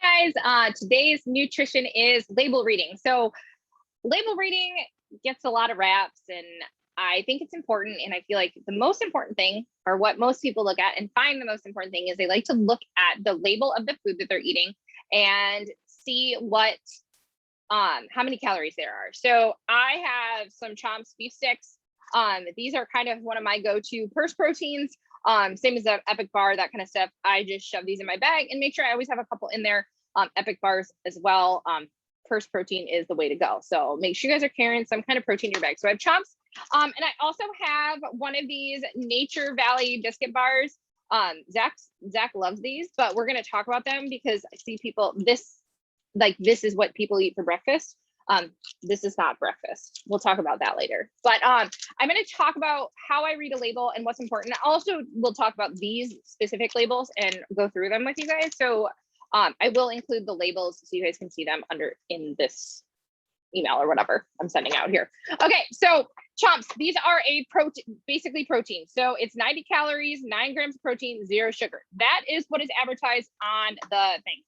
Hey guys, today's nutrition is label reading. So label reading gets a lot of raps, and I think it's important. And I feel like the most important thing, or what most people look at and find the most important thing, is they like to look at the label of the food that they're eating and see what how many calories there are. So I have some Chomps beef sticks. These are kind of one of my go-to purse proteins. Same as the Epic bar, that kind of stuff. I just shove these in my bag and make sure I always have a couple in there. Epic bars as well. Purse protein is the way to go. So make sure you guys are carrying some kind of protein in your bag. So I have Chomps. And I also have one of these Nature Valley biscuit bars. Zach loves these, but we're going to talk about them because I see people this is what people eat for breakfast. This is not breakfast. We'll talk about that later. But I'm going to talk about how I read a label and what's important. Also, we'll talk about these specific labels and go through them with you guys. So I will include the labels so you guys can see them in this email or whatever I'm sending out here. Okay, so Chomps, these are basically protein. So it's 90 calories, 9 grams of protein, 0 sugar. That is what is advertised on the thing.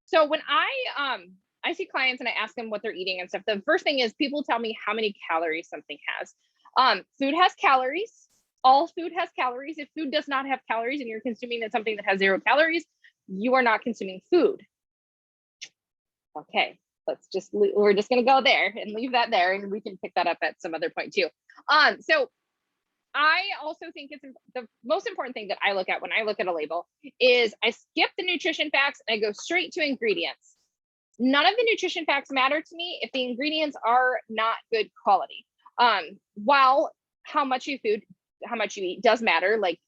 So when I see clients and I ask them what they're eating and stuff, the first thing is people tell me how many calories something has. Food has calories. All food has calories. If food does not have calories and you're consuming something that has 0 calories, you are not consuming food. Okay, we're just gonna go there and leave that there, and we can pick that up at some other point too. So I also think it's the most important thing that I look at when I look at a label is I skip the nutrition facts and I go straight to ingredients. None of the nutrition facts matter to me if the ingredients are not good quality. While how much you eat does matter, like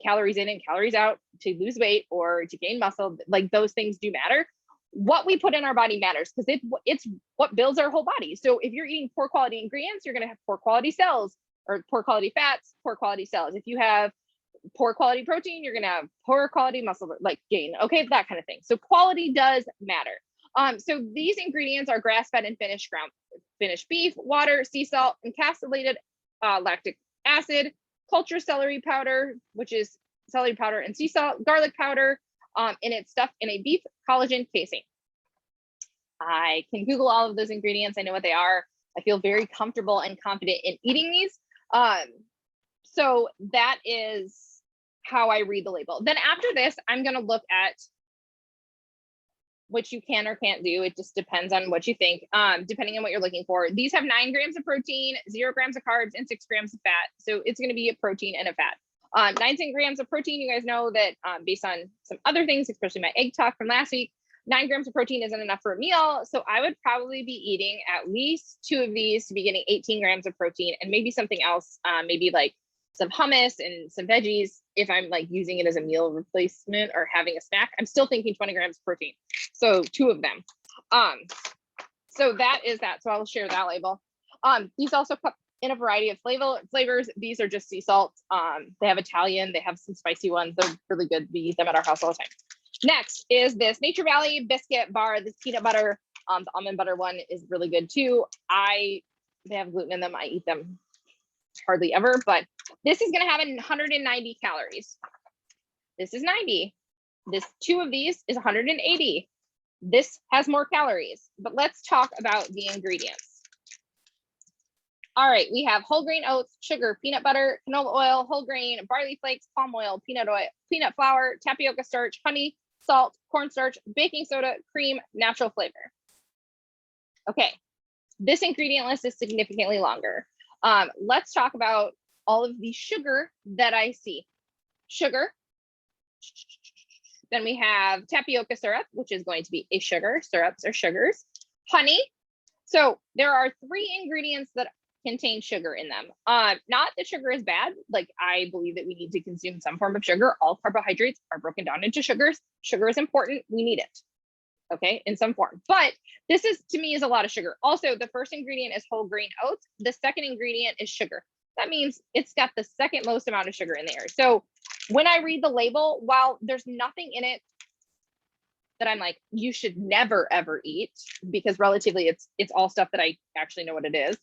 calories in and calories out to lose weight or to gain muscle, like those things do matter. What we put in our body matters because it's what builds our whole body. So if you're eating poor quality ingredients, you're going to have poor quality cells, or poor quality fats, poor quality cells. If you have poor quality protein, you're going to have poor quality muscle gain. Okay, that kind of thing. So quality does matter. So these ingredients are grass-fed and finished beef, water, sea salt, encapsulated lactic acid, culture celery powder, which is celery powder and sea salt, garlic powder, and it's stuffed in a beef collagen casing. I can Google all of those ingredients. I know what they are. I feel very comfortable and confident in eating these. So that is how I read the label. Then after this, I'm going to look at what you can or can't do. It just depends on what you think, depending on what you're looking for. These have 9 grams of protein, 0 grams of carbs, and 6 grams of fat. So it's going to be a protein and a fat. 19 grams of protein, you guys know that based on some other things, especially my egg talk from last week, 9 grams of protein isn't enough for a meal. So I would probably be eating at least 2 of these to be getting 18 grams of protein and maybe something else, maybe like some hummus and some veggies. If I'm like using it as a meal replacement or having a snack, I'm still thinking 20 grams of protein. So 2 of them. So that is that. So I'll share that label. These also come in a variety of flavors. These are just sea salt. They have Italian, they have some spicy ones. They're really good. We eat them at our house all the time. Next is this Nature Valley biscuit bar, this peanut butter. The almond butter one is really good too. They have gluten in them. I eat them hardly ever, but this is going to have 190 calories. This is 90. 2 of these is 180. This has more calories, but let's talk about the ingredients. All right, we have whole grain oats, sugar, peanut butter, canola oil, whole grain, barley flakes, palm oil, peanut flour, tapioca starch, honey, salt, cornstarch, baking soda, cream, natural flavor. Okay, this ingredient list is significantly longer. Let's talk about all of the sugar that I see. Sugar. Then we have tapioca syrup, which is going to be a sugar. Syrups are sugars. Honey. So there are 3 ingredients that contain sugar in them. Not that sugar is bad. Like, I believe that we need to consume some form of sugar. All carbohydrates are broken down into sugars. Sugar is important. We need it. Okay, in some form. But this is, to me, is a lot of sugar. Also, the first ingredient is whole grain oats. The second ingredient is sugar. That means it's got the second most amount of sugar in there. So when I read the label, while there's nothing in it that I'm like, you should never ever eat, because relatively it's all stuff that I actually know what it is.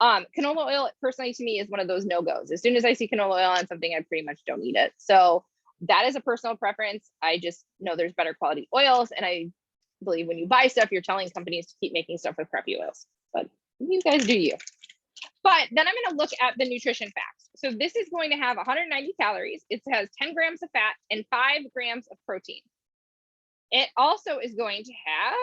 Canola oil, personally, to me, is one of those no-goes. As soon as I see canola oil on something, I pretty much don't eat it. So that is a personal preference. I just know there's better quality oils, and I believe when you buy stuff, you're telling companies to keep making stuff with crappy oils, but you guys do you. But then I'm going to look at the nutrition facts. So this is going to have 190 calories. It has 10 grams of fat and 5 grams of protein. It also is going to have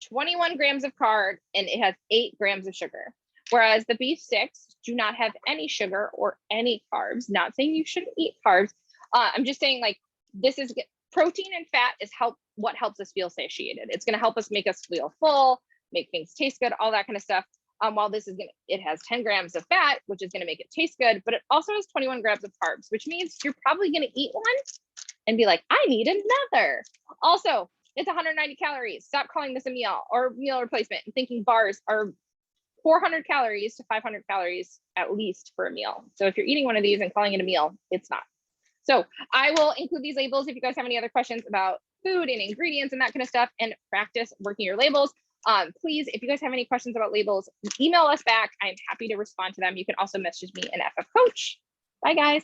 21 grams of carb, and it has 8 grams of sugar. Whereas the beef sticks do not have any sugar or any carbs. Not saying you shouldn't eat carbs. I'm just saying, like, this is protein and fat is what helps us feel satiated. It's going to help us make us feel full, make things taste good, all that kind of stuff. While this is it has 10 grams of fat, which is going to make it taste good, but it also has 21 grams of carbs, which means you're probably going to eat one and be like, I need another. Also, it's 190 calories. Stop calling this a meal or meal replacement and thinking bars are 400 calories to 500 calories at least for a meal. So if you're eating one of these and calling it a meal, it's not. So I will include these labels if you guys have any other questions about food and ingredients and that kind of stuff, and practice working your labels. Please, if you guys have any questions about labels, email us back. I'm happy to respond to them. You can also message me an FF Coach. Bye, guys.